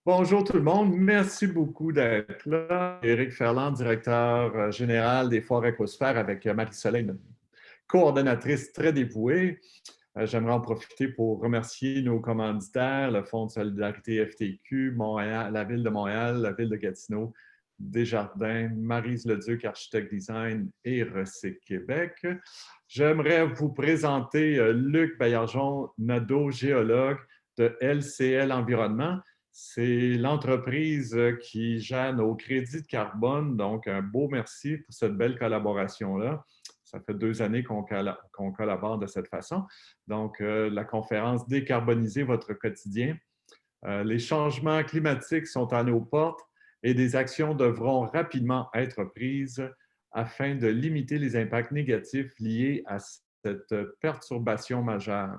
Bonjour tout le monde, merci beaucoup d'être là. Éric Ferland, directeur général des Foires Écosphères avec Marie-Soleil, notre coordonnatrice très dévouée. J'aimerais en profiter pour remercier nos commanditaires, le Fonds de solidarité FTQ, Montréal, la Ville de Montréal, la Ville de Gatineau, Desjardins, Maryse Leduc, architecte design et Recyc Québec. J'aimerais vous présenter Luc Baillargeon-Nadeau, géologue de LCL Environnement. C'est l'entreprise qui gère nos crédits de carbone, donc un beau merci pour cette belle collaboration-là. Ça fait 2 années qu'on collabore de cette façon. Donc, la conférence Décarboniser votre quotidien. Les changements climatiques sont à nos portes et des actions devront rapidement être prises afin de limiter les impacts négatifs liés à cette perturbation majeure.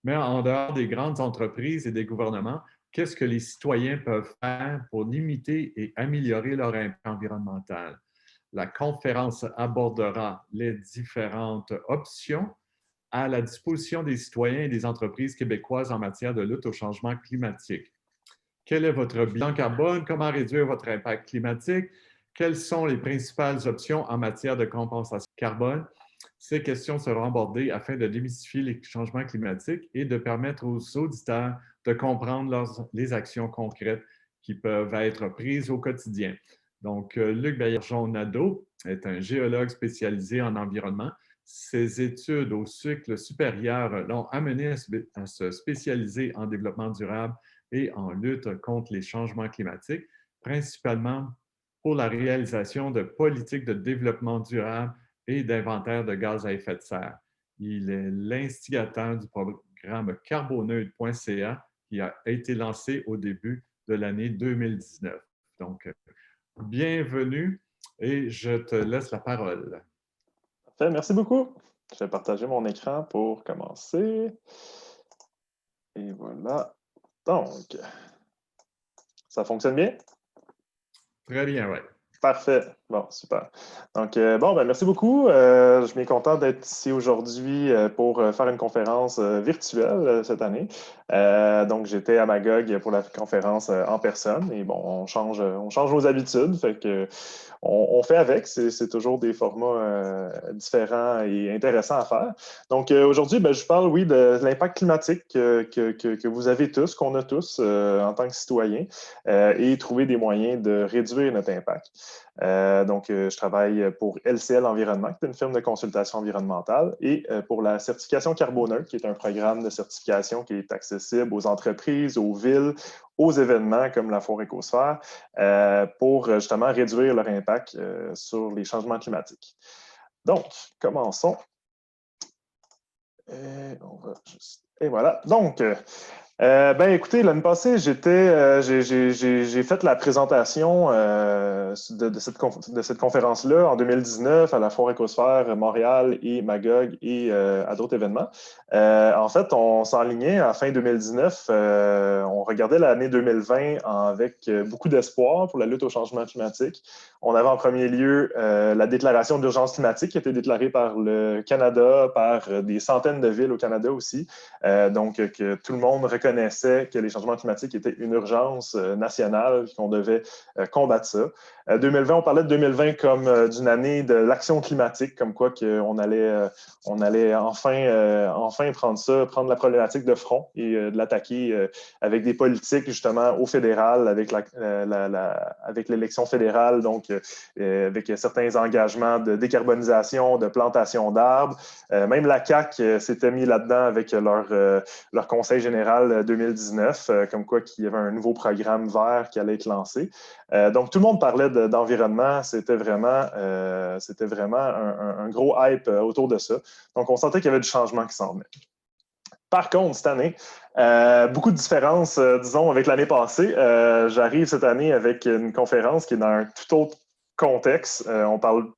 Mais en dehors des grandes entreprises et des gouvernements, qu'est-ce que les citoyens peuvent faire pour limiter et améliorer leur impact environnemental? La conférence abordera les différentes options à la disposition des citoyens et des entreprises québécoises en matière de lutte au changement climatique. Quel est votre bilan carbone? Comment réduire votre impact climatique? Quelles sont les principales options en matière de compensation carbone? Ces questions seront abordées afin de démystifier les changements climatiques et de permettre aux auditeurs de comprendre les actions concrètes qui peuvent être prises au quotidien. Donc, Luc Baillargeon-Nadeau est un géologue spécialisé en environnement. Ses études au cycle supérieur l'ont amené à se spécialiser en développement durable et en lutte contre les changements climatiques, principalement pour la réalisation de politiques de développement durable et d'inventaire de gaz à effet de serre. Il est l'instigateur du programme carboneutre.ca qui a été lancé au début de l'année 2019. Donc, bienvenue et je te laisse la parole. Parfait, merci beaucoup. Je vais partager mon écran pour commencer. Et voilà. Donc, ça fonctionne bien? Très bien, oui. Parfait. Bon, super. Donc, merci beaucoup. Je suis bien content d'être ici aujourd'hui pour faire une conférence virtuelle cette année. Donc, j'étais à Magog pour la conférence en personne et bon, on change nos habitudes. Fait que on fait avec. C'est toujours des formats différents et intéressants à faire. Donc, aujourd'hui, je parle, oui, de l'impact climatique que vous avez tous, qu'on a tous en tant que citoyens, et trouver des moyens de réduire notre impact. Je travaille pour LCL Environnement, qui est une firme de consultation environnementale, et pour la certification Carboneutre, qui est un programme de certification qui est accessible aux entreprises, aux villes, aux événements comme la Foire Écosphère, pour justement réduire leur impact sur les changements climatiques. Donc, commençons. Et voilà. Donc, écoutez, l'année passée, j'ai fait la présentation de cette conférence-là en 2019 à la Foire Écosphère Montréal et Magog et à d'autres événements. En fait, on s'enlignait à fin 2019. On regardait l'année 2020 avec beaucoup d'espoir pour la lutte au changement climatique. On avait en premier lieu la déclaration d'urgence climatique qui a été déclarée par le Canada, par des centaines de villes au Canada aussi. Donc, que tout le monde reconnaissait que les changements climatiques étaient une urgence nationale, qu'on devait combattre ça. 2020, on parlait de 2020 comme d'une année de l'action climatique, comme quoi qu'on allait enfin prendre la problématique de front et de l'attaquer avec des politiques justement au fédéral, avec l'élection fédérale, donc avec certains engagements de décarbonisation, de plantation d'arbres. Même la CAQ s'était mis là-dedans avec leur conseil général 2019, comme quoi qu'il y avait un nouveau programme vert qui allait être lancé. Donc, tout le monde parlait d'environnement. C'était vraiment un gros hype autour de ça. Donc, on sentait qu'il y avait du changement qui s'en venait. Par contre, cette année, beaucoup de différences, disons, avec l'année passée. J'arrive cette année avec une conférence qui est dans un tout autre contexte. On parle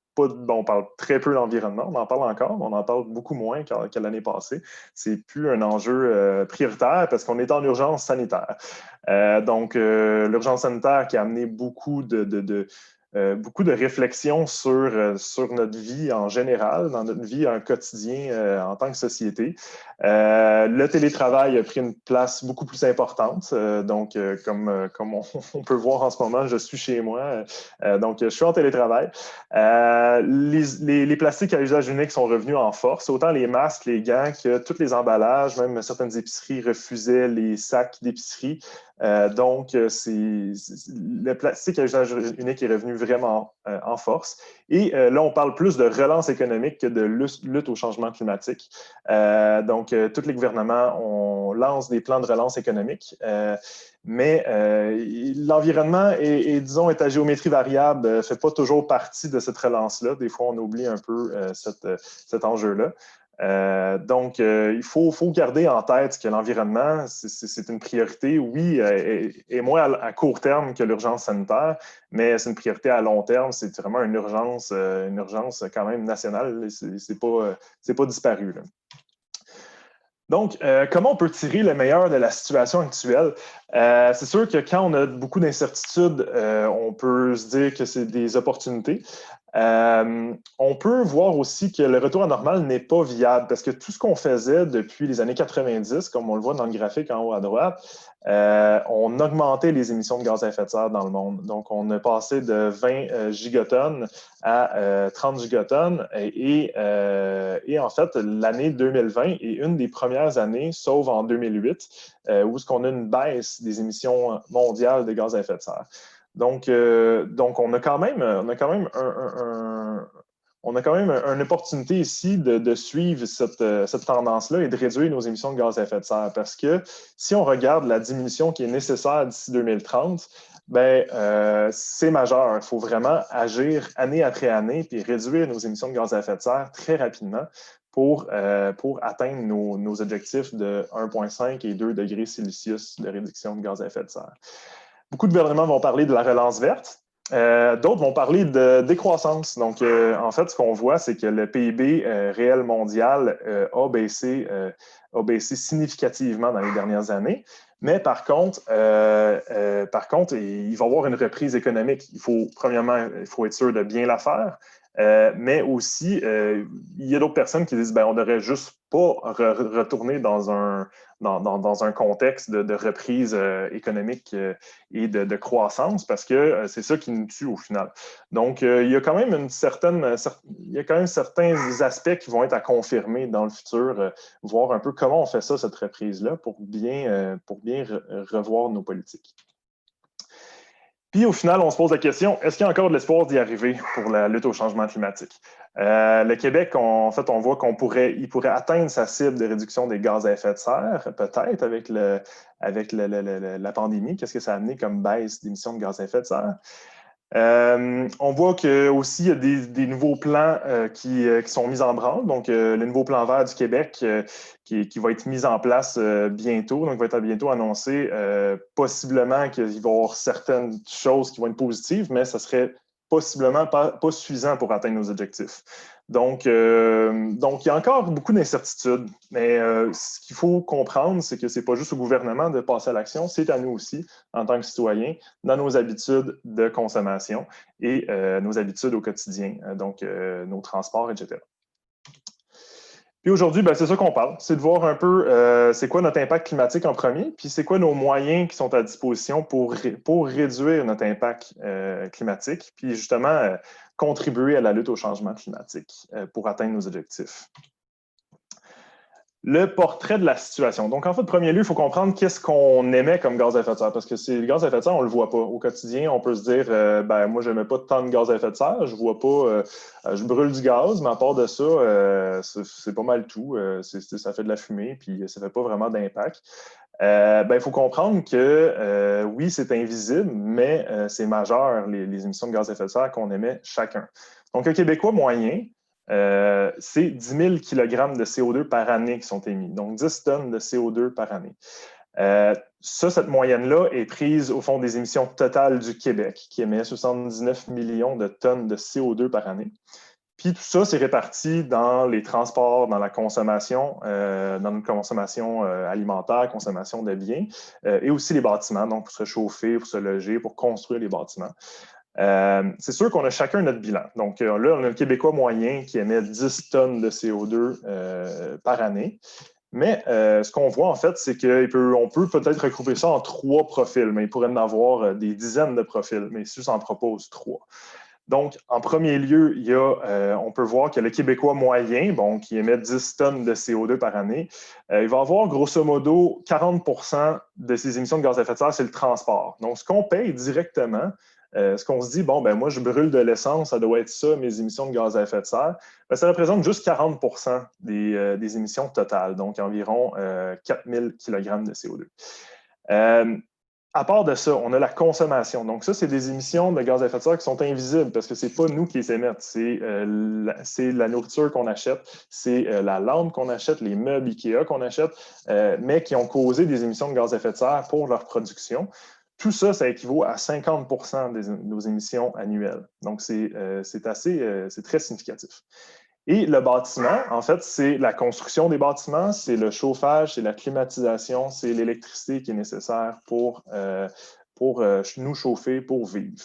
très peu d'environnement, on en parle encore, mais on en parle beaucoup moins que l'année passée. C'est plus un enjeu prioritaire parce qu'on est en urgence sanitaire. L'urgence sanitaire qui a amené beaucoup beaucoup de réflexions sur notre vie en général, dans notre vie en quotidien en tant que société. Le télétravail a pris une place beaucoup plus importante. Donc, comme on peut voir en ce moment, je suis chez moi. Donc, je suis en télétravail. Les plastiques à usage unique sont revenus en force. Autant les masques, les gants que tous les emballages, même certaines épiceries refusaient les sacs d'épicerie. Donc, le plastique à usage unique est revenu vraiment en force. Et là, on parle plus de relance économique que de lutte au changement climatique. Donc, tous les gouvernements lancent des plans de relance économique. Mais l'environnement disons, est à géométrie variable, ne fait pas toujours partie de cette relance-là. Des fois, on oublie un peu cet enjeu-là. Donc, il faut garder en tête que l'environnement, c'est une priorité, oui, et moins à court terme que l'urgence sanitaire, mais c'est une priorité à long terme. C'est vraiment une urgence quand même nationale. C'est pas disparu, là. Donc, comment on peut tirer le meilleur de la situation actuelle? C'est sûr que quand on a beaucoup d'incertitudes, on peut se dire que c'est des opportunités. On peut voir aussi que le retour à normal n'est pas viable parce que tout ce qu'on faisait depuis les années 90, comme on le voit dans le graphique en haut à droite, on augmentait les émissions de gaz à effet de serre dans le monde. Donc, on a passé de 20 gigatonnes à 30 gigatonnes et en fait, l'année 2020 est une des premières années, sauf en 2008, où on a une baisse des émissions mondiales de gaz à effet de serre. Donc on a quand même une opportunité ici de suivre cette tendance-là et de réduire nos émissions de gaz à effet de serre. Parce que si on regarde la diminution qui est nécessaire d'ici 2030, c'est majeur. Il faut vraiment agir année après année et réduire nos émissions de gaz à effet de serre très rapidement pour atteindre nos objectifs de 1,5 et 2 degrés Celsius de réduction de gaz à effet de serre. Beaucoup de gouvernements vont parler de la relance verte. D'autres vont parler de décroissance. Donc, en fait, ce qu'on voit, c'est que le PIB réel mondial a baissé significativement dans les dernières années. Mais par contre, il va y avoir une reprise économique. Premièrement, il faut être sûr de bien la faire. Mais aussi, il y a d'autres personnes qui disent on ne devrait juste pas retourner dans un contexte de reprise économique et de croissance parce que c'est ça qui nous tue au final. Donc, il y a quand même certains aspects qui vont être à confirmer dans le futur, voir un peu comment on fait ça, cette reprise-là, pour bien revoir nos politiques. Puis au final, on se pose la question, est-ce qu'il y a encore de l'espoir d'y arriver pour la lutte au changement climatique? Le Québec, en fait, on voit qu'il pourrait atteindre sa cible de réduction des gaz à effet de serre, peut-être avec la pandémie. Qu'est-ce que ça a amené comme baisse d'émissions de gaz à effet de serre? On voit aussi il y a des nouveaux plans qui sont mis en branle. Donc, le nouveau plan vert du Québec qui va être mis en place bientôt. Donc, va être bientôt annoncé. Possiblement qu'il va y avoir certaines choses qui vont être positives, mais ça serait possiblement pas suffisant pour atteindre nos objectifs. Donc, il y a encore beaucoup d'incertitudes. Mais ce qu'il faut comprendre, c'est que ce n'est pas juste au gouvernement de passer à l'action, c'est à nous aussi, en tant que citoyens, dans nos habitudes de consommation et nos habitudes au quotidien, donc nos transports, etc. Puis aujourd'hui, c'est ça qu'on parle, c'est de voir un peu c'est quoi notre impact climatique en premier, puis c'est quoi nos moyens qui sont à disposition pour réduire notre impact climatique, puis justement contribuer à la lutte au changement climatique pour atteindre nos objectifs. Le portrait de la situation. Donc, en fait, premier lieu, il faut comprendre qu'est-ce qu'on émet comme gaz à effet de serre. Parce que le gaz à effet de serre, on ne le voit pas. Au quotidien, on peut se dire, moi, je n'émets pas tant de gaz à effet de serre. Je vois pas, je brûle du gaz, mais à part de ça, c'est pas mal tout. Ça fait de la fumée, puis ça ne fait pas vraiment d'impact. Il faut comprendre que, oui, c'est invisible, mais c'est majeur, les émissions de gaz à effet de serre qu'on émet chacun. Donc, un Québécois moyen, c'est 10 000 kg de CO2 par année qui sont émis, donc 10 tonnes de CO2 par année. Cette moyenne-là est prise au fond des émissions totales du Québec, qui émet 79 millions de tonnes de CO2 par année. Puis tout ça, c'est réparti dans les transports, dans la consommation, dans notre consommation alimentaire, consommation de biens, et aussi les bâtiments, donc pour se chauffer, pour se loger, pour construire les bâtiments. C'est sûr qu'on a chacun notre bilan. Donc là, on a le Québécois moyen qui émet 10 tonnes de CO2 par année. Mais ce qu'on voit, en fait, c'est qu'on peut peut-être regrouper ça en 3 profils, mais il pourrait y en avoir des dizaines de profils, mais ici, j'en propose 3. Donc, en premier lieu, on peut voir que le Québécois moyen, bon, qui émet 10 tonnes de CO2 par année, il va avoir grosso modo 40 de ses émissions de gaz à effet de serre, c'est le transport. Donc, ce qu'on paye directement, ce qu'on se dit, bon, ben moi, je brûle de l'essence, ça doit être ça, mes émissions de gaz à effet de serre, ben, ça représente juste 40 des émissions totales, donc environ 4000 kg de CO2. À part de ça, on a la consommation. Donc ça, c'est des émissions de gaz à effet de serre qui sont invisibles parce que ce n'est pas nous qui les émettent. C'est la nourriture qu'on achète, c'est la lampe qu'on achète, les meubles IKEA qu'on achète, mais qui ont causé des émissions de gaz à effet de serre pour leur production. Tout ça, ça équivaut à 50 de nos émissions annuelles. Donc, c'est très significatif. Et le bâtiment, en fait, c'est la construction des bâtiments, c'est le chauffage, c'est la climatisation, c'est l'électricité qui est nécessaire pour nous chauffer, pour vivre.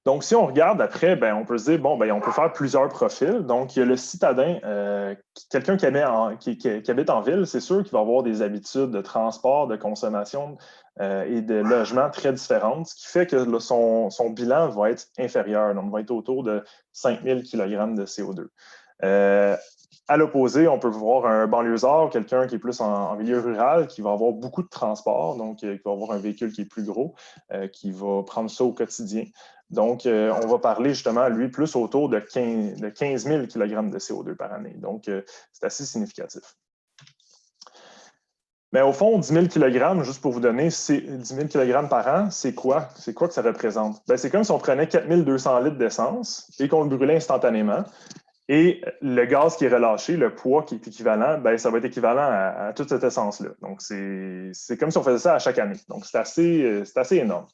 Donc, si on regarde après, ben, on peut se dire, bon, ben, on peut faire plusieurs profils. Donc, il y a le citadin, quelqu'un qui habite en ville, c'est sûr qu'il va avoir des habitudes de transport, de consommation et de logement très différentes, ce qui fait que son bilan va être inférieur. Donc, il va être autour de 5000 kg de CO2. À l'opposé, on peut voir un banlieusard, quelqu'un qui est plus en milieu rural, qui va avoir beaucoup de transport, donc qui va avoir un véhicule qui est plus gros, qui va prendre ça au quotidien. Donc, on va parler justement, lui, plus autour de 15 000 kg de CO2 par année. Donc, c'est assez significatif. Mais au fond, 10 000 kg, juste pour vous donner, 10 000 kg par an, c'est quoi? C'est quoi que ça représente? Ben, c'est comme si on prenait 4 200 litres d'essence et qu'on le brûlait instantanément. Et le gaz qui est relâché, le poids qui est équivalent, ben, ça va être équivalent à toute cette essence-là. Donc, c'est comme si on faisait ça à chaque année. Donc, c'est assez énorme.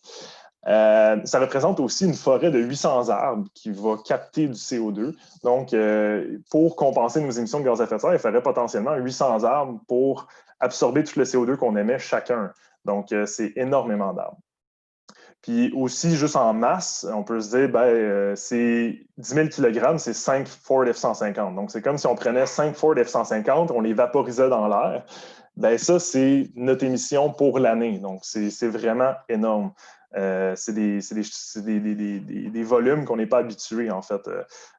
Ça représente aussi une forêt de 800 arbres qui va capter du CO2. Donc, pour compenser nos émissions de gaz à effet de serre, il faudrait potentiellement 800 arbres pour absorber tout le CO2 qu'on émet chacun. Donc, c'est énormément d'arbres. Puis aussi, juste en masse, on peut se dire, ben, c'est 10 000 kg, c'est 5 Ford F-150. Donc, c'est comme si on prenait 5 Ford F-150, on les vaporisait dans l'air. Ben, ça, c'est notre émission pour l'année. Donc, c'est vraiment énorme. C'est des volumes qu'on n'est pas habitué, en fait.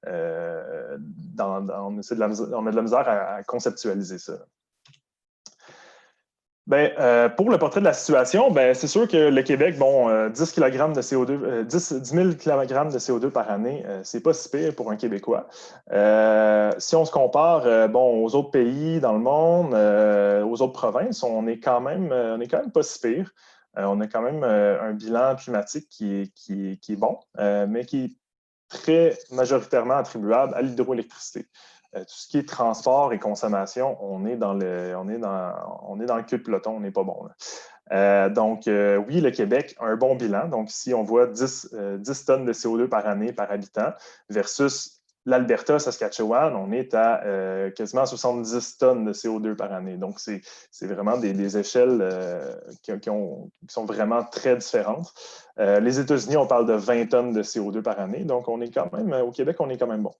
On a de la misère à conceptualiser ça. Ben, pour le portrait de la situation, ben, c'est sûr que le Québec, bon, 10 kg de CO2, 10 000 kg de CO2 par année, c'est pas si pire pour un Québécois. Si on se compare bon, aux autres pays dans le monde, aux autres provinces, on est quand même pas si pire. On a quand même un bilan climatique qui est bon, mais qui est très majoritairement attribuable à l'hydroélectricité. Tout ce qui est transport et consommation, on est dans le cul de peloton, on n'est pas bon. Donc, oui, le Québec a un bon bilan. Donc, ici, on voit 10 tonnes de CO2 par année par habitant versus l'Alberta, Saskatchewan, on est à quasiment 70 tonnes de CO2 par année. Donc, c'est vraiment des échelles qui sont vraiment très différentes. Les États-Unis, on parle de 20 tonnes de CO2 par année. Donc, on est quand même, au Québec, on est quand même bon.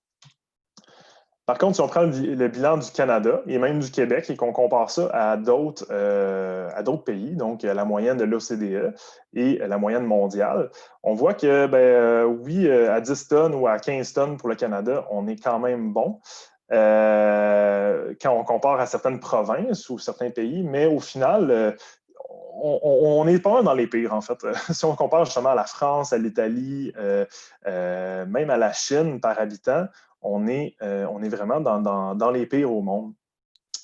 Par contre, si on prend le bilan du Canada et même du Québec et qu'on compare ça à d'autres pays, donc la moyenne de l'OCDE et la moyenne mondiale, on voit que, oui, à 10 tonnes ou à 15 tonnes pour le Canada, on est quand même bon quand on compare à certaines provinces ou certains pays, mais au final, on est pas mal dans les pires, en fait. Si on compare justement à la France, à l'Italie, même à la Chine par habitant, on est vraiment dans les pires au monde.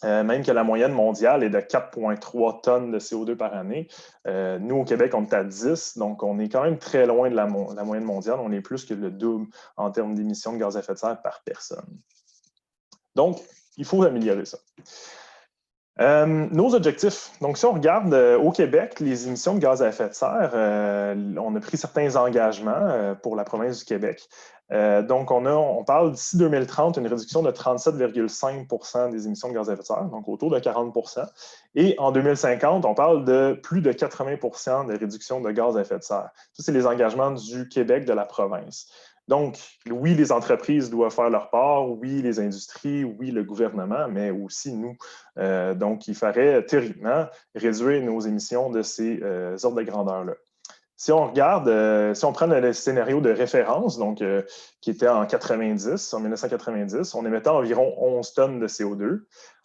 Même que la moyenne mondiale est de 4,3 tonnes de CO2 par année. Nous, au Québec, on est à 10, donc on est quand même très loin de la moyenne mondiale. On est plus que le double en termes d'émissions de gaz à effet de serre par personne. Donc, il faut améliorer ça. Nos objectifs. Donc, si on regarde au Québec, les émissions de gaz à effet de serre, on a pris certains engagements pour la province du Québec. Donc, on parle d'ici 2030 une réduction de 37,5 des émissions de gaz à effet de serre, donc autour de 40 Et en 2050, on parle de plus de 80 de réduction de gaz à effet de serre. Ça, c'est les engagements du Québec, de la province. Donc, oui, les entreprises doivent faire leur part, oui, les industries, oui, le gouvernement, mais aussi nous. Donc, il faudrait théoriquement réduire nos émissions de ces ordres de grandeur-là. Si on regarde, si on prend le scénario de référence, donc qui était en 1990, on émettait environ 11 tonnes de CO2.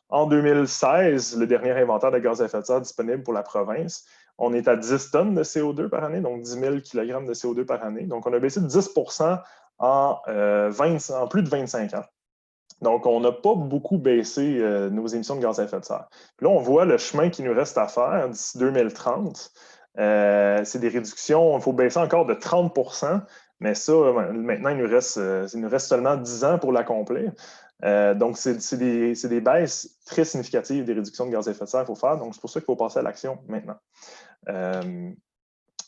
En 2016, le dernier inventaire de gaz à effet de serre disponible pour la province, on est à 10 tonnes de CO2 par année, donc 10 000 kg de CO2 par année. Donc, on a baissé de 10 en plus de 25 ans. Donc, on n'a pas beaucoup baissé nos émissions de gaz à effet de serre. Puis là, on voit le chemin qui nous reste à faire d'ici 2030. C'est des réductions, il faut baisser encore de 30 mais ça, maintenant, il nous reste seulement 10 ans pour l'accomplir. Donc, c'est des baisses très significatives des réductions de gaz à effet de serre qu'il faut faire. Donc, c'est pour ça qu'il faut passer à l'action maintenant.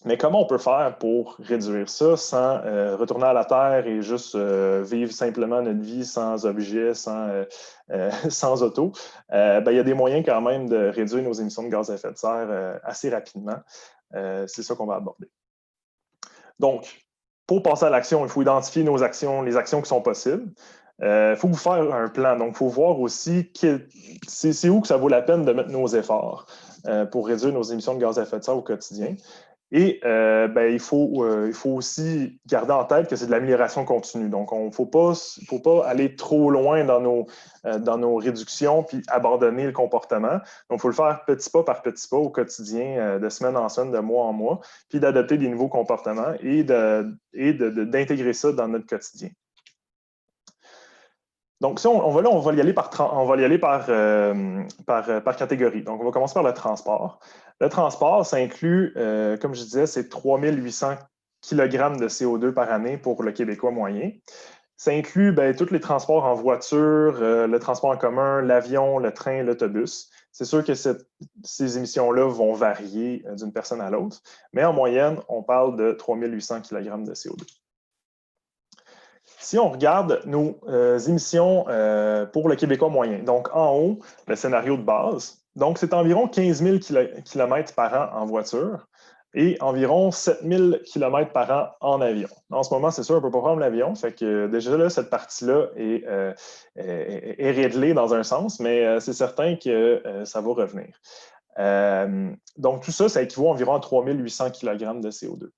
Mais comment on peut faire pour réduire ça sans retourner à la Terre et juste vivre simplement notre vie sans objets, sans auto? Il y a des moyens quand même de réduire nos émissions de gaz à effet de serre assez rapidement. C'est ça qu'on va aborder. Donc, pour passer à l'action, il faut identifier nos actions, les actions qui sont possibles. Il faut vous faire un plan. Donc, il faut voir aussi c'est où que ça vaut la peine de mettre nos efforts pour réduire nos émissions de gaz à effet de serre au quotidien. Et il faut aussi garder en tête que c'est de l'amélioration continue. Donc, il ne faut pas aller trop loin dans nos réductions puis abandonner le comportement. Donc, il faut le faire petit pas par petit pas au quotidien, de semaine en semaine, de mois en mois, puis d'adopter des nouveaux comportements et d'intégrer ça dans notre quotidien. Donc, si on va y aller par catégorie. Donc, on va commencer par le transport. Le transport, ça inclut, comme je disais, c'est 3800 kg de CO2 par année pour le Québécois moyen. Ça inclut tous les transports en voiture, le transport en commun, l'avion, le train, l'autobus. C'est sûr que ces émissions-là vont varier d'une personne à l'autre, mais en moyenne, on parle de 3800 kg de CO2. Si on regarde nos émissions pour le Québécois moyen, donc en haut, le scénario de base, donc c'est environ 15 000 km par an en voiture et environ 7 000 km par an en avion. En ce moment, c'est sûr, on ne peut pas prendre l'avion, fait que déjà là, cette partie-là est réglée dans un sens, mais c'est certain que ça va revenir. Donc tout ça, ça équivaut environ à 3 800 kg de CO2.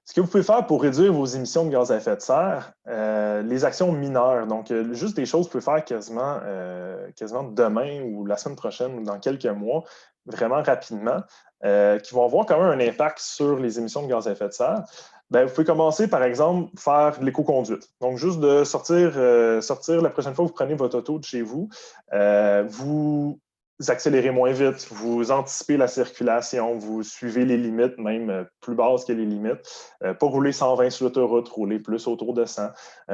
Ce que vous pouvez faire pour réduire vos émissions de gaz à effet de serre, les actions mineures, donc juste des choses que vous pouvez faire quasiment demain ou la semaine prochaine ou dans quelques mois, vraiment rapidement, qui vont avoir quand même un impact sur les émissions de gaz à effet de serre. Vous pouvez commencer, par exemple, faire l'éco-conduite. Donc, juste de sortir la prochaine fois que vous prenez votre auto de chez vous, vous accélérez moins vite, vous anticipez la circulation, vous suivez les limites, même plus basses que les limites. Pas rouler 120 sur l'autoroute, rouler plus autour de 100.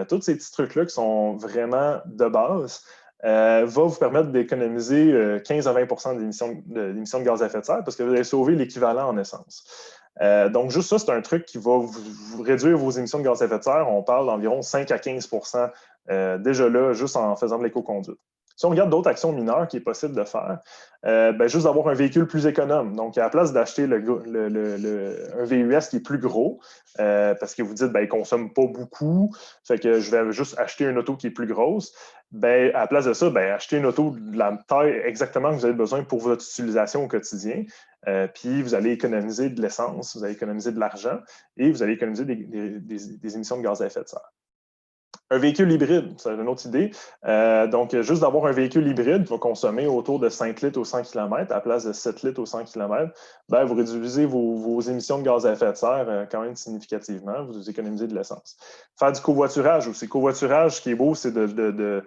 Tous ces petits trucs-là qui sont vraiment de base va vous permettre d'économiser 15 à 20 d'émissions de gaz à effet de serre parce que vous allez sauver l'équivalent en essence. Donc, juste ça, c'est un truc qui va vous réduire vos émissions de gaz à effet de serre. On parle d'environ 5 à 15 déjà là, juste en faisant de l'éco-conduite. Si on regarde d'autres actions mineures qui est possible de faire, juste d'avoir un véhicule plus économe. Donc, à la place d'acheter un VUS qui est plus gros, parce que vous dites, il ne consomme pas beaucoup, fait que je vais juste acheter une auto qui est plus grosse, à la place de ça, achetez une auto de la taille exactement que vous avez besoin pour votre utilisation au quotidien. Puis, vous allez économiser de l'essence, vous allez économiser de l'argent et vous allez économiser des émissions de gaz à effet de serre. Un véhicule hybride, c'est une autre idée. Donc, juste d'avoir un véhicule hybride qui va consommer autour de 5 litres au 100 km à la place de 7 litres au 100 km, vous réduisez vos émissions de gaz à effet de serre quand même significativement. Vous économisez de l'essence. Faire du covoiturage aussi. Covoiturage, ce qui est beau, c'est de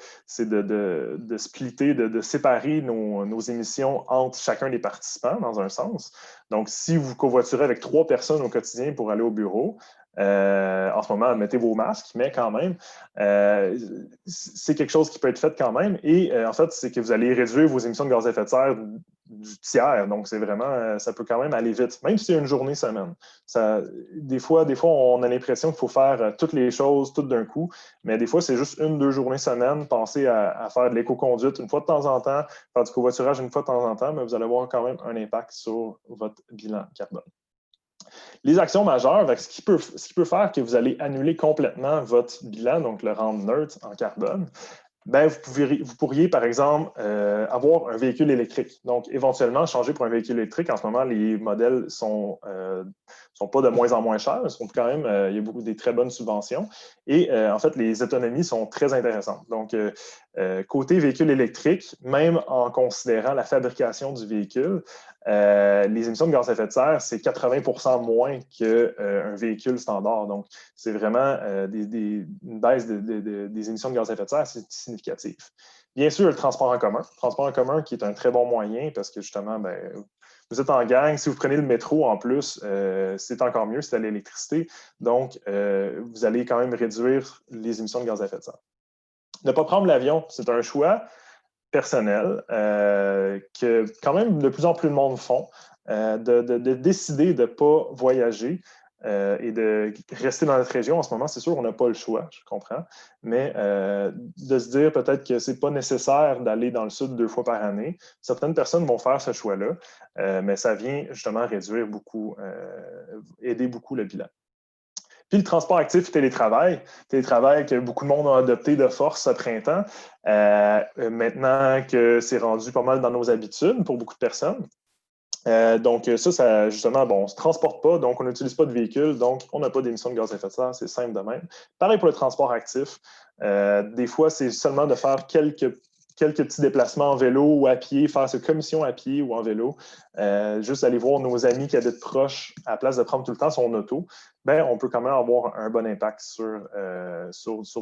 splitter, de séparer nos émissions entre chacun des participants dans un sens. Donc, si vous covoiturez avec 3 personnes au quotidien pour aller au bureau, En ce moment, mettez vos masques, mais quand même, c'est quelque chose qui peut être fait quand même. Et en fait, c'est que vous allez réduire vos émissions de gaz à effet de serre du tiers. Donc, c'est vraiment, ça peut quand même aller vite, même si c'est une journée semaine. Des fois, on a l'impression qu'il faut faire toutes les choses tout d'un coup, mais des fois, c'est juste 1-2 journées semaine. Pensez à faire de l'éco-conduite une fois de temps en temps, faire du covoiturage une fois de temps en temps, mais vous allez avoir quand même un impact sur votre bilan carbone. Les actions majeures, ce qui peut faire que vous allez annuler complètement votre bilan, donc le rendre neutre en carbone, ben, vous pourriez, par exemple, avoir un véhicule électrique. Donc, éventuellement, changer pour un véhicule électrique. En ce moment, les modèles sont pas de moins en moins chers. Ils sont quand même, il y a beaucoup des très bonnes subventions. Et en fait, les autonomies sont très intéressantes. Donc, côté véhicule électrique, même en considérant la fabrication du véhicule, les émissions de gaz à effet de serre, c'est 80% moins qu'un véhicule standard. Donc, c'est vraiment une baisse des émissions de gaz à effet de serre significative. Bien sûr, le transport en commun. Le transport en commun qui est un très bon moyen parce que justement, ben, vous êtes en gang. Si vous prenez le métro en plus, c'est encore mieux, c'est à l'électricité. Donc, vous allez quand même réduire les émissions de gaz à effet de serre. Ne pas prendre l'avion, c'est un choix personnel que quand même de plus en plus de monde font, de décider de ne pas voyager et de rester dans notre région. En ce moment, c'est sûr qu'on n'a pas le choix, je comprends, mais de se dire peut-être que ce n'est pas nécessaire d'aller dans le sud 2 fois par année. Certaines personnes vont faire ce choix-là, mais ça vient justement réduire beaucoup, aider beaucoup le bilan. Puis le transport actif et télétravail que beaucoup de monde a adopté de force ce printemps, maintenant que c'est rendu pas mal dans nos habitudes pour beaucoup de personnes. Donc ça, justement, bon, on ne se transporte pas, donc on n'utilise pas de véhicule, donc on n'a pas d'émissions de gaz à effet de serre, c'est simple de même. Pareil pour le transport actif. Des fois, c'est seulement de faire quelques petits déplacements en vélo ou à pied, faire cette commission à pied ou en vélo, juste aller voir nos amis qui habitent proches, à la place de prendre tout le temps son auto, ben, on peut quand même avoir un bon impact sur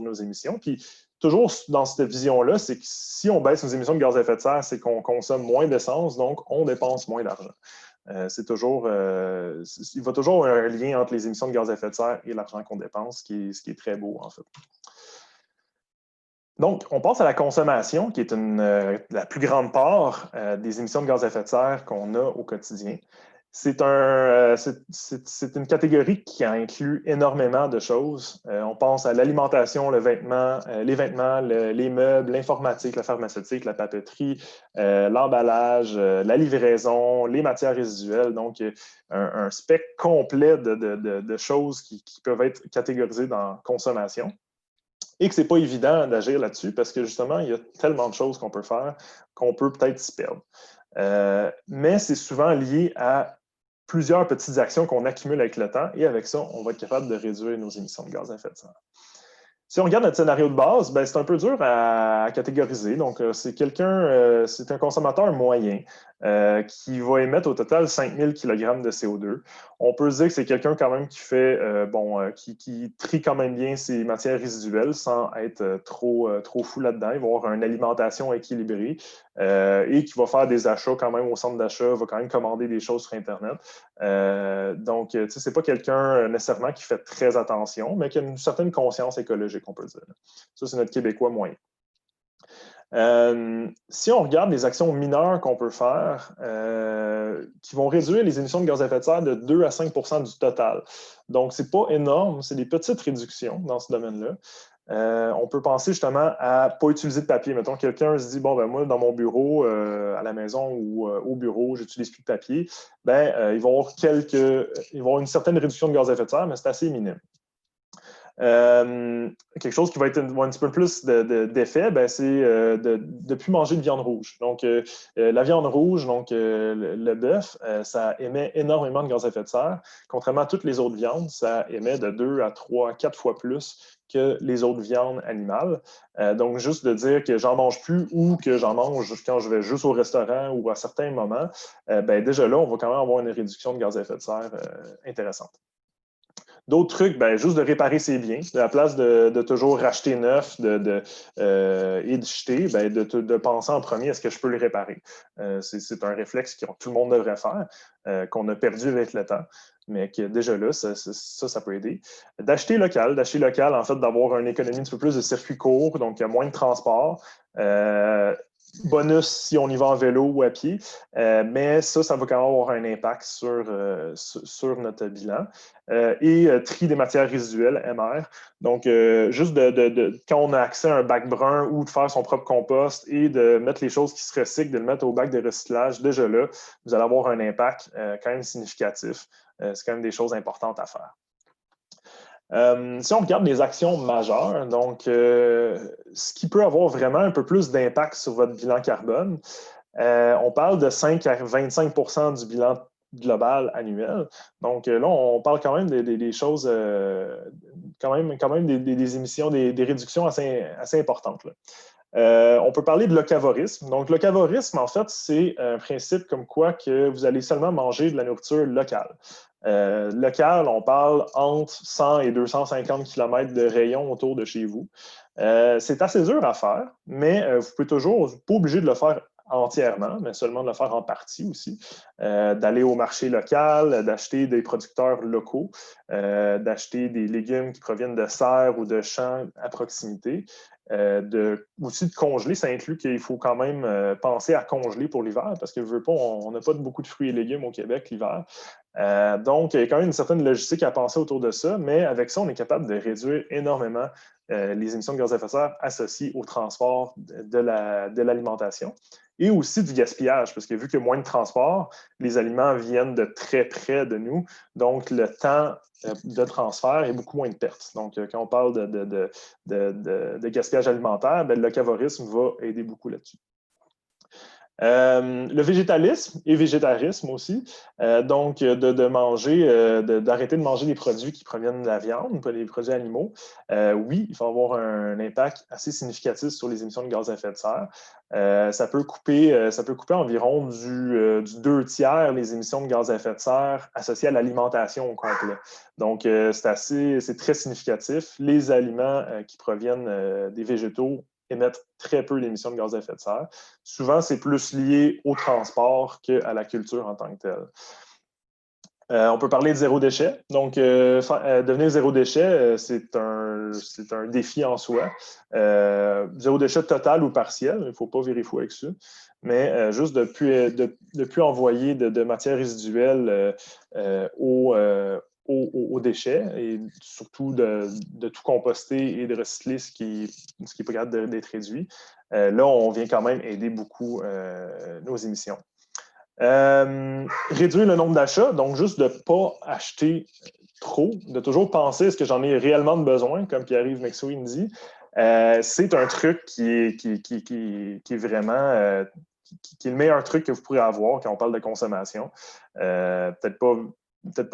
nos émissions. Puis, toujours dans cette vision-là, c'est que si on baisse nos émissions de gaz à effet de serre, c'est qu'on consomme moins d'essence, donc on dépense moins d'argent. Il va toujours avoir un lien entre les émissions de gaz à effet de serre et l'argent qu'on dépense, ce qui est très beau, en fait. Donc, on passe à la consommation, qui est la plus grande part des émissions de gaz à effet de serre qu'on a au quotidien. C'est une catégorie qui inclut énormément de choses. On pense à l'alimentation, les vêtements, les meubles, l'informatique, la pharmaceutique, la papeterie, l'emballage, la livraison, les matières résiduelles. Donc, un spectre complet de choses qui peuvent être catégorisées dans consommation. Et que ce n'est pas évident d'agir là-dessus parce que justement, il y a tellement de choses qu'on peut faire qu'on peut peut-être s'y perdre. Mais c'est souvent lié à plusieurs petites actions qu'on accumule avec le temps et avec ça, on va être capable de réduire nos émissions de gaz à effet de serre. Si on regarde notre scénario de base, ben, c'est un peu dur à catégoriser. Donc, c'est un consommateur moyen qui va émettre au total 5000 kg de CO2. On peut se dire que c'est quelqu'un quand même qui fait, qui trie quand même bien ses matières résiduelles sans être trop fou là-dedans. Il va avoir une alimentation équilibrée et qui va faire des achats quand même au centre d'achat, va quand même commander des choses sur Internet. Donc, tu sais, c'est pas quelqu'un nécessairement qui fait très attention, mais qui a une certaine conscience écologique, on peut dire. Ça, c'est notre Québécois moyen. Si on regarde les actions mineures qu'on peut faire, qui vont réduire les émissions de gaz à effet de serre de 2 à 5 du total. Donc, ce n'est pas énorme, c'est des petites réductions dans ce domaine-là. On peut penser justement à ne pas utiliser de papier. Mettons, quelqu'un se dit, bon, ben moi, dans mon bureau, à la maison ou au bureau, je n'utilise plus de papier. Ben, il va y avoir une certaine réduction de gaz à effet de serre, mais c'est assez minime. Quelque chose qui va être un petit peu plus d'effet, ben, c'est de ne plus manger de viande rouge. Donc, la viande rouge, donc le bœuf, ça émet énormément de gaz à effet de serre. Contrairement à toutes les autres viandes, ça émet de 2 à 3 à 4 fois plus que les autres viandes animales. Donc, juste de dire que j'en mange plus ou que j'en mange quand je vais juste au restaurant ou à certains moments, ben, déjà là, on va quand même avoir une réduction de gaz à effet de serre intéressante. D'autres trucs, ben, juste de réparer ses biens. À la place de toujours racheter neuf et de jeter, ben, de penser en premier, est-ce que je peux le réparer? C'est un réflexe que tout le monde devrait faire, qu'on a perdu avec le temps, mais que déjà là, ça peut aider. D'acheter local, en fait, d'avoir une économie un petit peu plus de circuits courts, donc il y a moins de transport. Bonus si on y va en vélo ou à pied, mais ça va quand même avoir un impact sur notre bilan. Tri des matières résiduelles, MR. Donc, juste quand on a accès à un bac brun ou de faire son propre compost et de mettre les choses qui se recyclent, de le mettre au bac de recyclage, déjà là, vous allez avoir un impact quand même significatif. C'est quand même des choses importantes à faire. Si on regarde les actions majeures, donc ce qui peut avoir vraiment un peu plus d'impact sur votre bilan carbone, on parle de 5 à 25 du bilan global annuel. Donc là, on parle quand même des choses, quand même des émissions, des réductions assez importantes. On peut parler de locavorisme. Donc, locavorisme, en fait, c'est un principe comme quoi que vous allez seulement manger de la nourriture locale. Local, on parle entre 100 et 250 km de rayon autour de chez vous. C'est assez dur à faire, mais vous pouvez toujours, vous n'êtes pas obligé de le faire entièrement, mais seulement de le faire en partie aussi. D'aller au marché local, d'acheter des producteurs locaux, d'acheter des légumes qui proviennent de serres ou de champs à proximité. Aussi de congeler, ça inclut qu'il faut quand même penser à congeler pour l'hiver, parce que je veux pas, on n'a pas beaucoup de fruits et légumes au Québec l'hiver. Donc, il y a quand même une certaine logistique à penser autour de ça, mais avec ça, on est capable de réduire énormément les émissions de gaz à effet de serre associées au transport de l'alimentation et aussi du gaspillage, parce que vu qu'il y a moins de transport, les aliments viennent de très près de nous, donc le temps de transfert est beaucoup moins de pertes. Donc, quand on parle de gaspillage alimentaire, ben, le locavorisme va aider beaucoup là-dessus. Le végétalisme et végétarisme aussi, donc d'arrêter de manger des produits qui proviennent de la viande, pas des produits animaux. Oui, il faut avoir un impact assez significatif sur les émissions de gaz à effet de serre. Ça peut couper environ du 2/3 les émissions de gaz à effet de serre associées à l'alimentation au complet. Donc, c'est très significatif. Les aliments qui proviennent des végétaux émettent très peu d'émissions de gaz à effet de serre. Souvent, c'est plus lié au transport qu'à la culture en tant que telle. On peut parler de zéro déchet. Donc, devenir zéro déchet, c'est un défi en soi. Zéro déchet total ou partiel, il ne faut pas virer fou avec ça. Mais juste de ne plus envoyer de matières résiduelles aux déchets et surtout de tout composter et de recycler ce qui est pas capable d'être réduit. Là, on vient quand même aider beaucoup nos émissions. Réduire le nombre d'achats, donc juste de ne pas acheter trop, de toujours penser est-ce que j'en ai réellement besoin, comme Pierre-Yves McSween dit. C'est un truc qui est vraiment qui est le meilleur truc que vous pourrez avoir quand on parle de consommation. Peut-être pas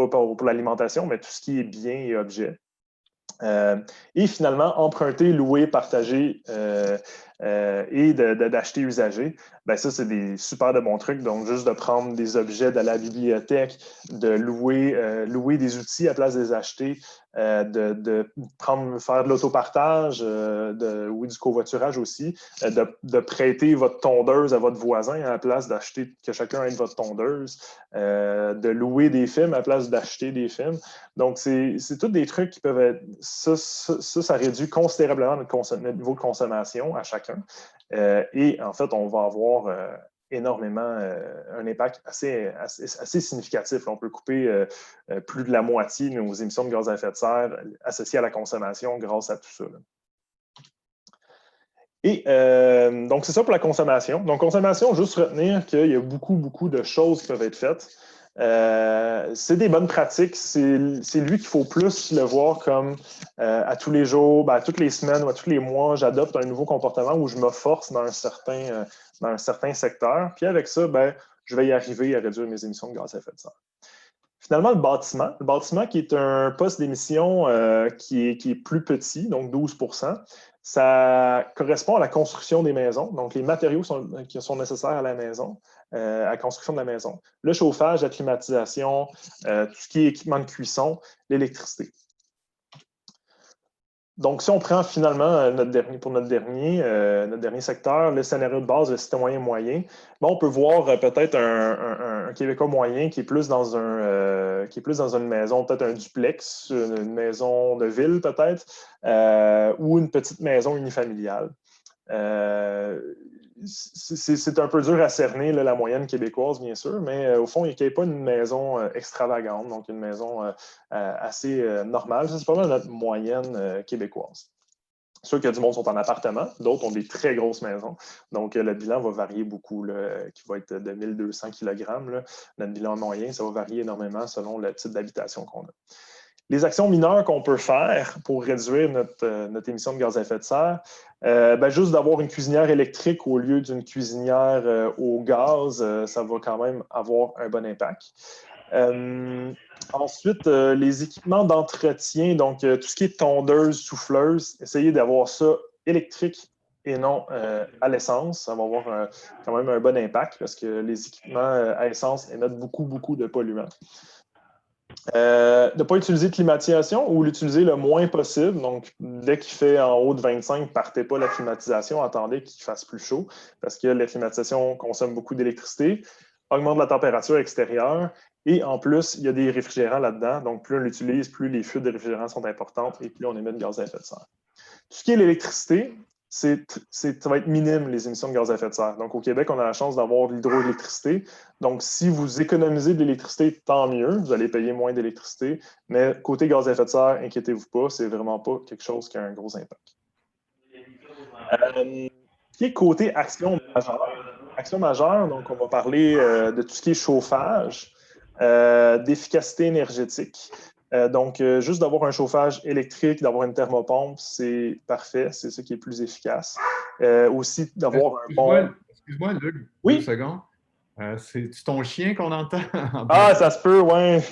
pour l'alimentation, mais tout ce qui est biens et objets. Et finalement, emprunter, louer, partager et d'acheter usagé. Ben ça, c'est des super de bons trucs. Donc, juste de prendre des objets de la bibliothèque, de louer des outils à place de les acheter, faire de l'autopartage, oui, du covoiturage aussi, de prêter votre tondeuse à votre voisin à la place d'acheter que chacun ait votre tondeuse, de louer des films à la place d'acheter des films. Donc, c'est tous des trucs qui peuvent être... Ça réduit considérablement notre niveau de consommation à chacun. Et en fait, on va avoir énormément un impact assez significatif. On peut couper plus de la moitié de nos émissions de gaz à effet de serre associées à la consommation grâce à tout ça. Là. Et donc, c'est ça pour la consommation. Donc, consommation, juste retenir qu'il y a beaucoup de choses qui peuvent être faites. C'est des bonnes pratiques. C'est lui qu'il faut plus le voir comme à tous les jours, à toutes les semaines ou à tous les mois, j'adopte un nouveau comportement où je me force dans un certain secteur. Puis avec ça, je vais y arriver à réduire mes émissions de gaz à effet de serre. Finalement, le bâtiment qui est un poste d'émission qui est plus petit, donc 12%, ça correspond à la construction des maisons, donc les matériaux qui sont nécessaires à la maison, à la construction de la maison. Le chauffage, la climatisation, tout ce qui est équipement de cuisson, l'électricité. Donc, si on prend finalement pour notre dernier secteur, le scénario de base, le citoyen moyen, bon, on peut voir peut-être un Québécois moyen qui est plus dans une maison, peut-être un duplex, une maison de ville peut-être, ou une petite maison unifamiliale. C'est un peu dur à cerner là, la moyenne québécoise, bien sûr, mais au fond, il n'y a pas une maison extravagante, donc une maison assez normale. Ça, c'est pas mal notre moyenne québécoise. Ceux qui ont du monde sont en appartement, d'autres ont des très grosses maisons. Donc, le bilan va varier beaucoup, là, qui va être de 1200 kg. Là. Notre bilan moyen, ça va varier énormément selon le type d'habitation qu'on a. Les actions mineures qu'on peut faire pour réduire notre émission de gaz à effet de serre, juste d'avoir une cuisinière électrique au lieu d'une cuisinière au gaz, ça va quand même avoir un bon impact. Ensuite, les équipements d'entretien, donc tout ce qui est tondeuse, souffleuse, essayez d'avoir ça électrique et non à l'essence. Ça va avoir quand même un bon impact parce que les équipements à essence émettent beaucoup, beaucoup de polluants. De ne pas utiliser de climatisation ou l'utiliser le moins possible. Donc, dès qu'il fait en haut de 25, ne partez pas la climatisation, attendez qu'il fasse plus chaud parce que la climatisation consomme beaucoup d'électricité, augmente la température extérieure et en plus, il y a des réfrigérants là-dedans. Donc, plus on l'utilise, plus les fuites de réfrigérants sont importantes et plus on émet de gaz à effet de serre. Tout ce qui est l'électricité, ça va être minime, les émissions de gaz à effet de serre. Donc, au Québec, on a la chance d'avoir de l'hydroélectricité. Donc, si vous économisez de l'électricité, tant mieux. Vous allez payer moins d'électricité. Mais côté gaz à effet de serre, inquiétez-vous pas, c'est vraiment pas quelque chose qui a un gros impact. Qui est côté action majeure? Action majeure, donc on va parler de tout ce qui est chauffage, d'efficacité énergétique. Donc, juste d'avoir un chauffage électrique, d'avoir une thermopompe, c'est parfait. C'est ce qui est plus efficace. Aussi, d'avoir un bon... Excuse-moi, Luc, 2 Oui? secondes. C'est ton chien qu'on entend en Ah, ça background? se peut, ouais.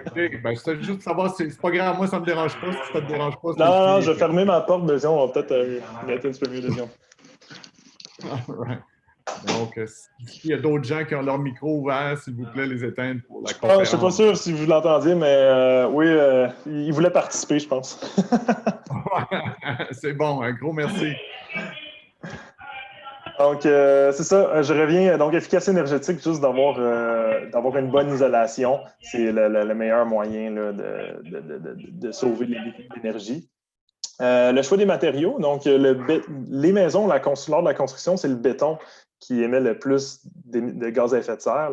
OK, ben, c'était juste savoir, c'est pas grave, moi, ça me dérange pas. Si ça te dérange pas, c'est Non, OK. je vais fermer ma porte, mais on va peut-être mettre un petit peu mieux de vision. Right. Donc, s'il y a d'autres gens qui ont leur micro ouvert, s'il vous plaît, les éteindre pour la Je ne suis pas conférence. sûr si vous l'entendiez, mais oui, il voulait participer, je pense. C'est bon, un gros merci. Donc, c'est ça, je reviens. Donc, efficacité énergétique, juste d'avoir une bonne isolation, c'est le meilleur moyen là, de sauver l'énergie. Le choix des matériaux, donc les maisons, lors de la construction, c'est le béton qui émet le plus de gaz à effet de serre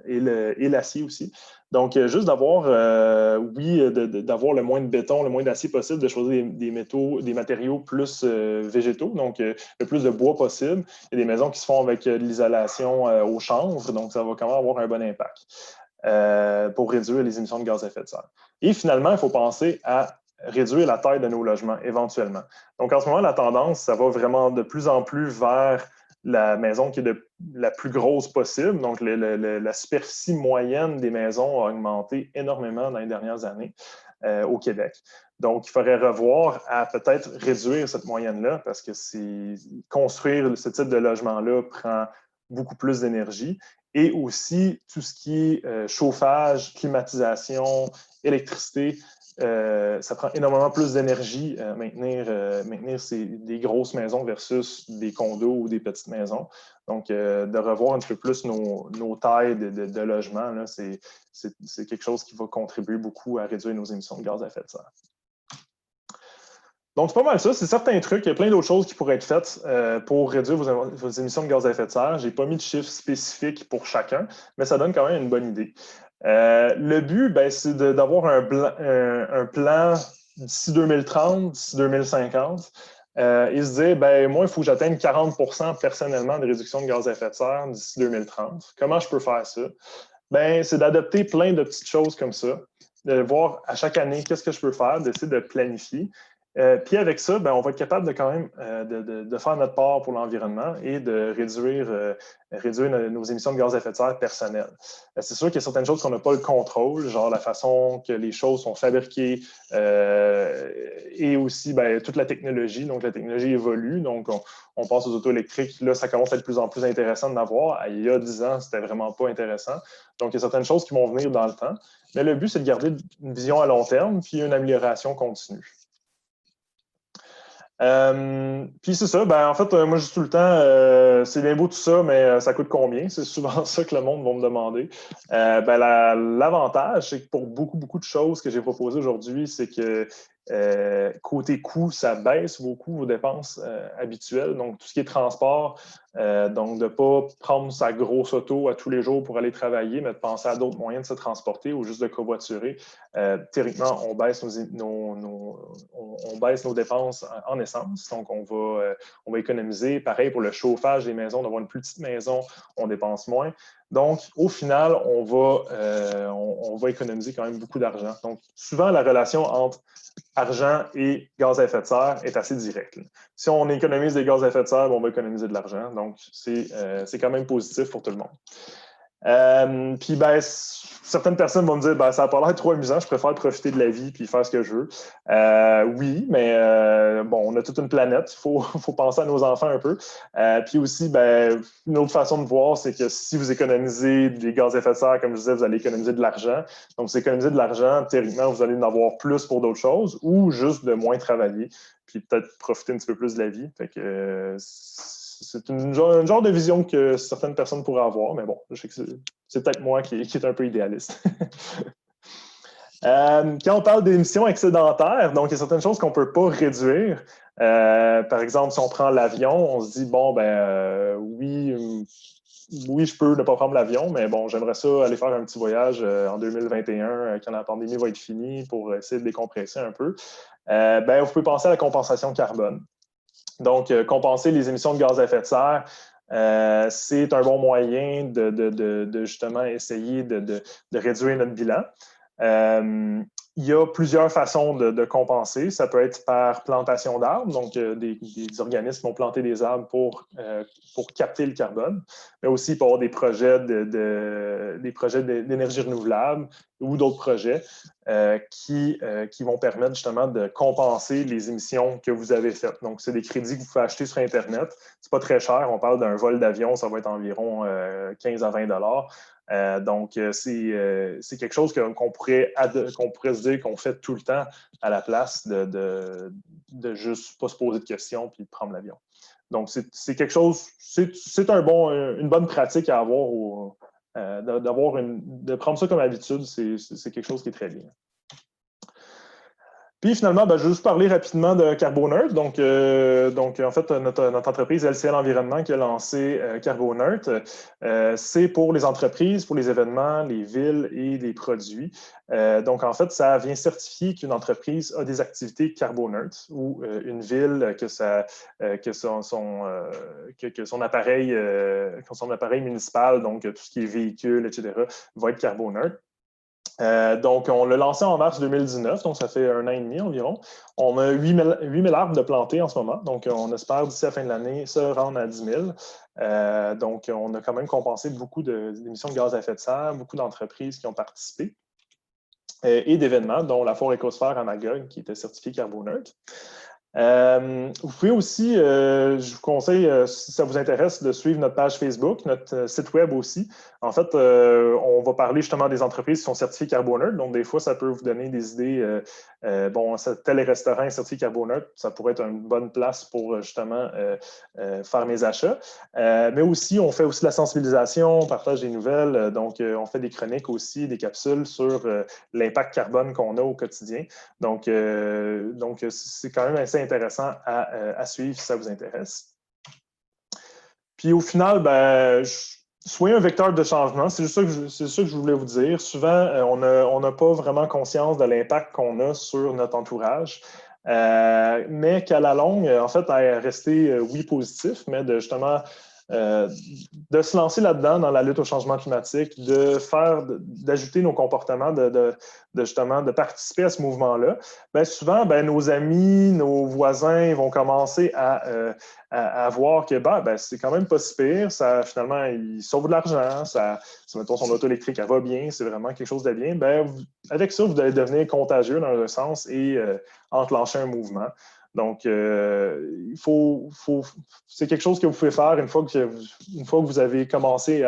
et l'acier aussi. Donc, juste d'avoir, d'avoir le moins de béton, le moins d'acier possible, de choisir des matériaux plus végétaux, donc le plus de bois possible. Il y a des maisons qui se font avec de l'isolation au chanvre, donc ça va quand même avoir un bon impact pour réduire les émissions de gaz à effet de serre. Et finalement, il faut penser à réduire la taille de nos logements éventuellement. Donc, en ce moment, la tendance, ça va vraiment de plus en plus vers la maison qui est la plus grosse possible. Donc, la superficie moyenne des maisons a augmenté énormément dans les dernières années au Québec. Donc, il faudrait revoir à peut-être réduire cette moyenne-là parce que construire ce type de logement-là prend beaucoup plus d'énergie. Et aussi, tout ce qui est chauffage, climatisation, électricité, ça prend énormément plus d'énergie maintenir des grosses maisons versus des condos ou des petites maisons. Donc, de revoir un petit peu plus nos tailles de logement, c'est quelque chose qui va contribuer beaucoup à réduire nos émissions de gaz à effet de serre. Donc, c'est pas mal ça. C'est certains trucs. Il y a plein d'autres choses qui pourraient être faites pour réduire vos émissions de gaz à effet de serre. Je n'ai pas mis de chiffres spécifiques pour chacun, mais ça donne quand même une bonne idée. Le but, c'est d'avoir un plan d'ici 2030, d'ici 2050, et se dire, moi, il faut que j'atteigne 40 % personnellement de réduction de gaz à effet de serre d'ici 2030. Comment je peux faire ça? C'est d'adopter plein de petites choses comme ça, de voir à chaque année qu'est-ce que je peux faire, d'essayer de planifier. Puis avec ça, on va être capable de quand même de faire notre part pour l'environnement et de réduire nos émissions de gaz à effet de serre personnelles. C'est sûr qu'il y a certaines choses qu'on n'a pas le contrôle, genre la façon que les choses sont fabriquées et aussi toute la technologie. Donc, la technologie évolue. Donc, on passe aux autos électriques. Là, ça commence à être de plus en plus intéressant d'en avoir. Il y a 10 ans, c'était vraiment pas intéressant. Donc, il y a certaines choses qui vont venir dans le temps. Mais le but, c'est de garder une vision à long terme puis une amélioration continue. Puis c'est ça, ben en fait, moi je dis tout le temps, c'est bien beau tout ça, mais ça coûte combien? C'est souvent ça que le monde va me demander. Ben, l'avantage, c'est que pour beaucoup de choses que j'ai proposées aujourd'hui, c'est que côté coût, ça baisse beaucoup vos dépenses habituelles. Donc, tout ce qui est transport, donc de ne pas prendre sa grosse auto à tous les jours pour aller travailler, mais de penser à d'autres moyens de se transporter ou juste de covoiturer. Théoriquement, on baisse nos dépenses en essence. Donc, on va économiser. Pareil pour le chauffage des maisons, d'avoir une plus petite maison, on dépense moins. Donc, au final, on va économiser quand même beaucoup d'argent. Donc, souvent, la relation entre argent et gaz à effet de serre est assez directe. Si on économise des gaz à effet de serre, on va économiser de l'argent. Donc, c'est quand même positif pour tout le monde. Puis, ben, certaines personnes vont me dire, ben, ça n'a pas l'air trop amusant, je préfère profiter de la vie puis faire ce que je veux. Oui, mais bon, on a toute une planète, il faut penser à nos enfants un peu. Puis aussi, ben, une autre façon de voir, c'est que si vous économisez des gaz à effet de serre, comme je disais, vous allez économiser de l'argent. Donc, si vous économisez de l'argent, théoriquement, vous allez en avoir plus pour d'autres choses ou juste de moins travailler, puis peut-être profiter un petit peu plus de la vie. Fait que c'est un genre de vision que certaines personnes pourraient avoir, mais bon, je sais que c'est peut-être moi qui est un peu idéaliste. Quand on parle d'émissions excédentaires, donc il y a certaines choses qu'on ne peut pas réduire. Par exemple, si on prend l'avion, on se dit, bon, ben oui, je peux ne pas prendre l'avion, mais bon, j'aimerais ça aller faire un petit voyage en 2021 quand la pandémie va être finie pour essayer de décompresser un peu. Ben, vous pouvez penser à la compensation carbone. Donc, compenser les émissions de gaz à effet de serre, c'est un bon moyen de justement essayer de réduire notre bilan. Il y a plusieurs façons de compenser. Ça peut être par plantation d'arbres, donc des organismes vont planter des arbres pour capter le carbone, mais aussi pour avoir des projets d'énergie renouvelable ou d'autres projets qui vont permettre justement de compenser les émissions que vous avez faites. Donc, c'est des crédits que vous pouvez acheter sur Internet. C'est pas très cher. On parle d'un vol d'avion, ça va être environ 15 à 20 $. Donc, c'est quelque chose qu'on pourrait se dire qu'on fait tout le temps à la place de juste pas se poser de questions puis de prendre l'avion. Donc, c'est quelque chose, c'est une bonne pratique à avoir, de prendre ça comme habitude, c'est quelque chose qui est très bien. Puis finalement, ben, je vais juste parler rapidement de Carbonerd. Donc en fait, notre entreprise LCL Environnement qui a lancé Carbonerd, c'est pour les entreprises, pour les événements, les villes et les produits. Donc en fait, ça vient certifier qu'une entreprise a des activités Carbonerd ou une ville que son appareil municipal, donc tout ce qui est véhicule, etc., va être Carbonerd. Donc, on l'a lancé en mars 2019, donc ça fait 1 an et demi environ. On a 8 000 arbres de plantés en ce moment, donc on espère d'ici la fin de l'année se rendre à 10 000. Donc, on a quand même compensé beaucoup d'émissions de gaz à effet de serre, beaucoup d'entreprises qui ont participé et d'événements, dont la Foire Écosphère à Magog, qui était certifiée Carbonerd. Vous pouvez aussi, je vous conseille, si ça vous intéresse, de suivre notre page Facebook, notre site web aussi. En fait, on va parler justement des entreprises qui sont certifiées Carbonerd. Donc, des fois, ça peut vous donner des idées. Bon, tel restaurant est certifié Carbonerd, ça pourrait être une bonne place pour justement faire mes achats. Mais aussi, on fait aussi la sensibilisation, on partage des nouvelles. Donc, on fait des chroniques aussi, des capsules sur l'impact carbone qu'on a au quotidien. Donc c'est quand même assez intéressant à suivre si ça vous intéresse. Puis au final, ben, soyez un vecteur de changement. C'est ça que je voulais vous dire. Souvent, on n'a pas vraiment conscience de l'impact qu'on a sur notre entourage. Mais qu'à la longue, en fait, à rester, oui, positif, mais de justement de se lancer là-dedans dans la lutte au changement climatique, d'ajouter nos comportements, justement de participer à ce mouvement-là. Bien, souvent, ben, nos amis, nos voisins vont commencer à voir que ben, c'est quand même pas si pire. Ça, finalement, ils sauvent de l'argent. Si mettons son auto électrique, elle va bien, c'est vraiment quelque chose de bien. Ben, avec ça, vous allez devenir contagieux dans un sens et enclencher un mouvement. Donc, c'est quelque chose que vous pouvez faire une fois que vous avez commencé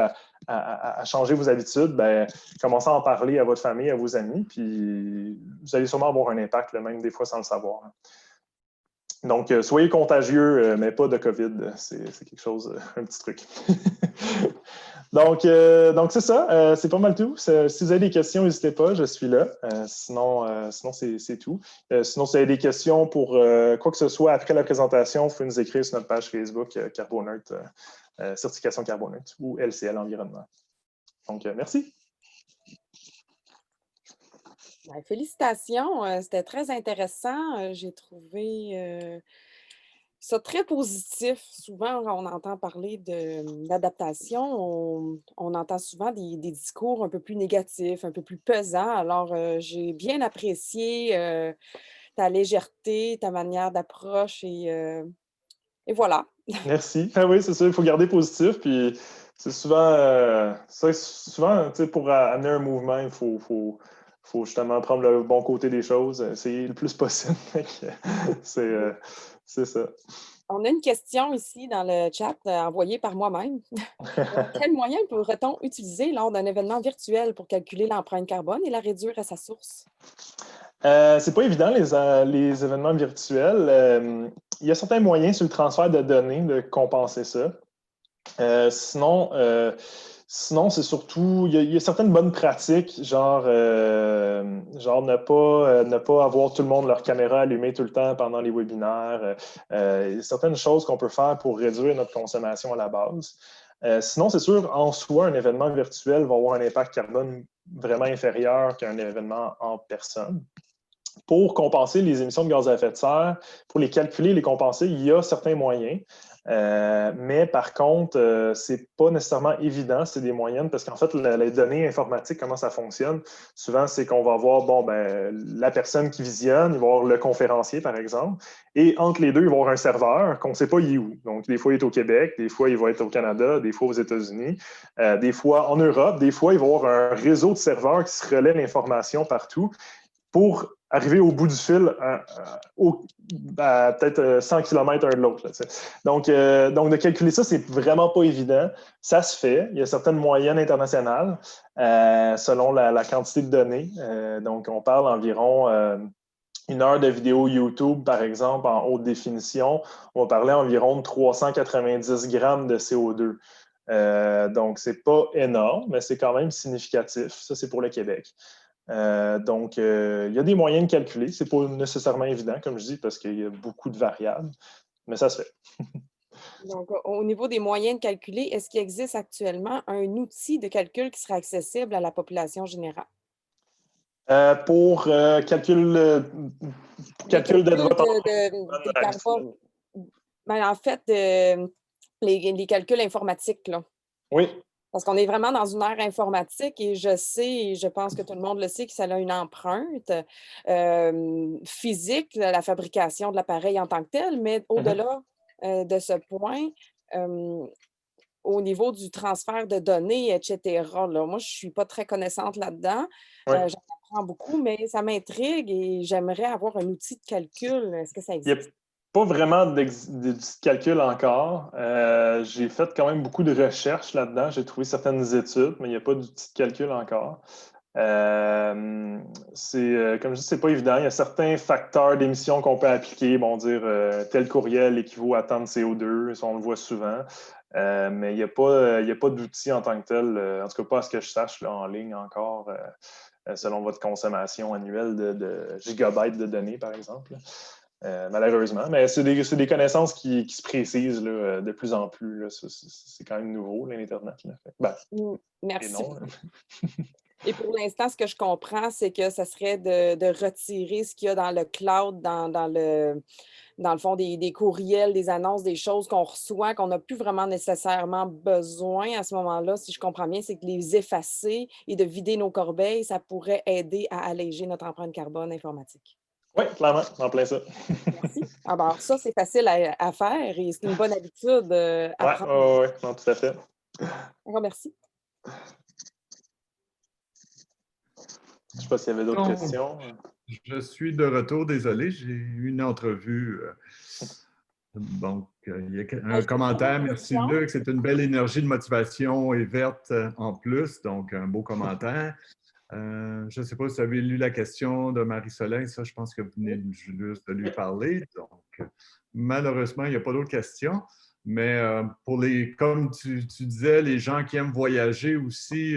à changer vos habitudes, ben, commencez à en parler à votre famille, à vos amis, puis vous allez sûrement avoir un impact, même des fois sans le savoir. Donc, soyez contagieux, mais pas de COVID. C'est quelque chose, un petit truc. Donc c'est ça. C'est pas mal tout. Si vous avez des questions, n'hésitez pas. Je suis là. Sinon, c'est tout. Sinon, si vous avez des questions pour quoi que ce soit après la présentation, vous pouvez nous écrire sur notre page Facebook Carboneutre, Certification Carboneutre ou LCL Environnement. Donc, merci. Ben, félicitations. C'était très intéressant. J'ai trouvé ça très positif. Souvent, quand on entend parler d'adaptation, on entend souvent des discours un peu plus négatifs, un peu plus pesants. Alors, j'ai bien apprécié ta légèreté, ta manière d'approche et voilà. Merci. Ah oui, c'est ça, il faut garder positif. Puis c'est souvent, pour amener un mouvement, il faut justement prendre le bon côté des choses, essayer le plus possible. C'est ça. On a une question ici dans le chat envoyée par moi-même. Quel moyen pourrait-on utiliser lors d'un événement virtuel pour calculer l'empreinte carbone et la réduire à sa source? C'est pas évident, les événements virtuels. Il y a certains moyens sur le transfert de données de compenser ça. Sinon, c'est surtout, il y a certaines bonnes pratiques, genre ne pas avoir tout le monde leur caméra allumée tout le temps pendant les webinaires. Il y a certaines choses qu'on peut faire pour réduire notre consommation à la base. Sinon, c'est sûr, en soi, un événement virtuel va avoir un impact carbone vraiment inférieur qu'un événement en personne. Pour compenser les émissions de gaz à effet de serre, pour les calculer, les compenser, il y a certains moyens. Mais par contre, c'est pas nécessairement évident, c'est des moyennes, parce qu'en fait, les données informatiques, comment ça fonctionne, souvent, c'est qu'on va avoir la personne qui visionne, il va y avoir le conférencier, par exemple, et entre les deux, il va y avoir un serveur qu'on ne sait pas il est où. Donc, des fois, il est au Québec, des fois, il va être au Canada, des fois aux États-Unis, des fois en Europe, des fois, il va y avoir un réseau de serveurs qui se relaie l'information partout pour arriver au bout du fil à peut-être 100 km un de l'autre. Donc, de calculer ça, c'est vraiment pas évident. Ça se fait. Il y a certaines moyennes internationales selon la quantité de données. Donc, on parle environ 1 heure de vidéo YouTube, par exemple, en haute définition. On va parler environ de 390 grammes de CO2. Donc, c'est pas énorme, mais c'est quand même significatif. Ça, c'est pour le Québec. Donc, il y a des moyens de calculer. Ce n'est pas nécessairement évident, comme je dis, parce qu'il y a beaucoup de variables, mais ça se fait. Donc, au niveau des moyens de calculer, est-ce qu'il existe actuellement un outil de calcul qui serait accessible à la population générale? Pour calcul de votre carbone. Ben, en fait, les calculs informatiques, là. Oui. Parce qu'on est vraiment dans une ère informatique et je sais, et je pense que tout le monde le sait, que ça a une empreinte physique, la fabrication de l'appareil en tant que tel, mais au-delà de ce point, au niveau du transfert de données, etc., là, moi, je ne suis pas très connaissante là-dedans. Oui. J'en apprends beaucoup, mais ça m'intrigue et j'aimerais avoir un outil de calcul. Est-ce que ça Il n'y a existe? pas vraiment de calcul encore. J'ai fait quand même beaucoup de recherches là-dedans. J'ai trouvé certaines études, mais il n'y a pas d'outil de calcul encore. Comme je dis, c'est pas évident. Il y a certains facteurs d'émission qu'on peut appliquer. Bon, dire tel courriel équivaut à tant de CO2, ça, on le voit souvent. Mais il n'y a pas d'outil en tant que tel, en tout cas pas à ce que je sache là, en ligne encore, selon votre consommation annuelle de gigabytes de données, par exemple. Malheureusement. Mais c'est des connaissances qui se précisent là, de plus en plus. Là. C'est quand même nouveau, l'Internet. Merci. Et pour l'instant, ce que je comprends, c'est que ça serait de retirer ce qu'il y a dans le cloud, dans le fond, des courriels, des annonces, des choses qu'on reçoit, qu'on n'a plus vraiment nécessairement besoin à ce moment-là, si je comprends bien, c'est que les effacer et de vider nos corbeilles, ça pourrait aider à alléger notre empreinte carbone informatique. Oui, clairement, en plein ça. Merci. Alors, ça, c'est facile à faire et c'est une bonne habitude à prendre. Oui, non, tout à fait. Merci. Je ne sais pas s'il y avait d'autres questions. Je suis de retour, désolé, j'ai eu une entrevue. Donc, il y a un commentaire. Merci, Luc. C'est une belle énergie de motivation et verte en plus. Donc, un beau commentaire. Je ne sais pas si vous avez lu la question de Marie-Soleil. Ça, je pense que vous venez juste de lui parler. Donc, malheureusement, il n'y a pas d'autres questions. Mais comme tu disais, les gens qui aiment voyager aussi,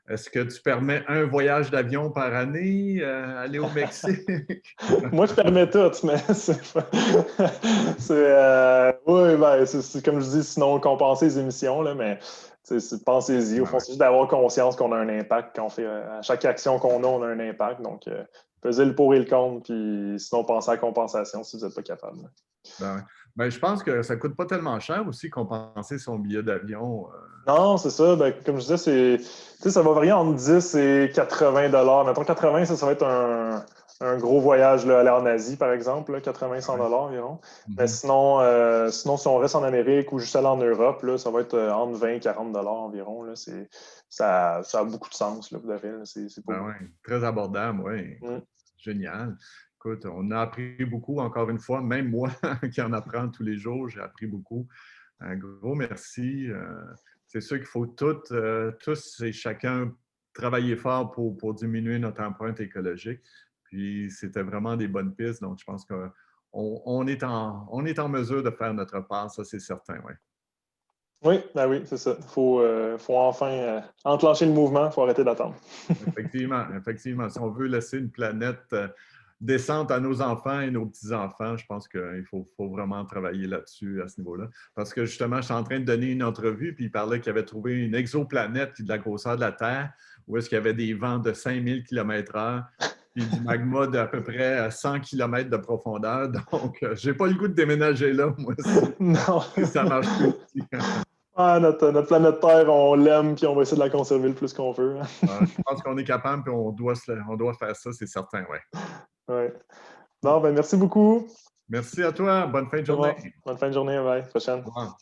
est-ce que tu permets un voyage d'avion par année, aller au Mexique? Moi, je permets tout, mais oui, ben, c'est comme je dis, sinon compenser les émissions, là, mais pensez-y. Au fond, c'est juste d'avoir conscience qu'on a un impact quand on fait. À chaque action qu'on a, on a un impact. Donc, pesez le pour et le contre, puis sinon, pensez à la compensation si vous n'êtes pas capable. Ben, je pense que ça ne coûte pas tellement cher aussi compenser son billet d'avion. Non, c'est ça. Ben, comme je disais, ça va varier entre 10 et 80 $. Mettons 80, ça va être un gros voyage là, aller en Asie, par exemple, 80-100 $ environ. Mais sinon, si on reste en Amérique ou juste aller en Europe, là, ça va être entre 20 et 40 $ environ. Là. Ça a beaucoup de sens, là, vous avez. C'est pas très abordable, oui. Génial. Écoute, on a appris beaucoup, encore une fois, même moi qui en apprends tous les jours, j'ai appris beaucoup. Un gros merci. C'est sûr qu'il faut tous et chacun travailler fort pour diminuer notre empreinte écologique. Puis, c'était vraiment des bonnes pistes. Donc, je pense qu'on est en mesure de faire notre part, ça, c'est certain, oui. Oui, ben oui, c'est ça. Il faut enfin enclencher le mouvement, il faut arrêter d'attendre. Effectivement. Si on veut laisser une planète décente à nos enfants et nos petits-enfants, je pense qu'il faut vraiment travailler là-dessus à ce niveau-là. Parce que justement, je suis en train de donner une entrevue, puis il parlait qu'il avait trouvé une exoplanète de la grosseur de la Terre, où est-ce qu'il y avait des vents de 5000 km/h, puis du magma d'à peu près 100 km de profondeur. Donc, j'ai pas le goût de déménager là, moi aussi. Non. Ça marche plus aussi. Notre planète Terre, on l'aime, puis on va essayer de la conserver le plus qu'on peut. Je pense qu'on est capable, puis on doit faire ça, c'est certain, oui. Ouais. Bon, ben merci beaucoup. Merci à toi. Bonne fin de journée. Bonne fin de journée. Bye. Prochaine. Au revoir.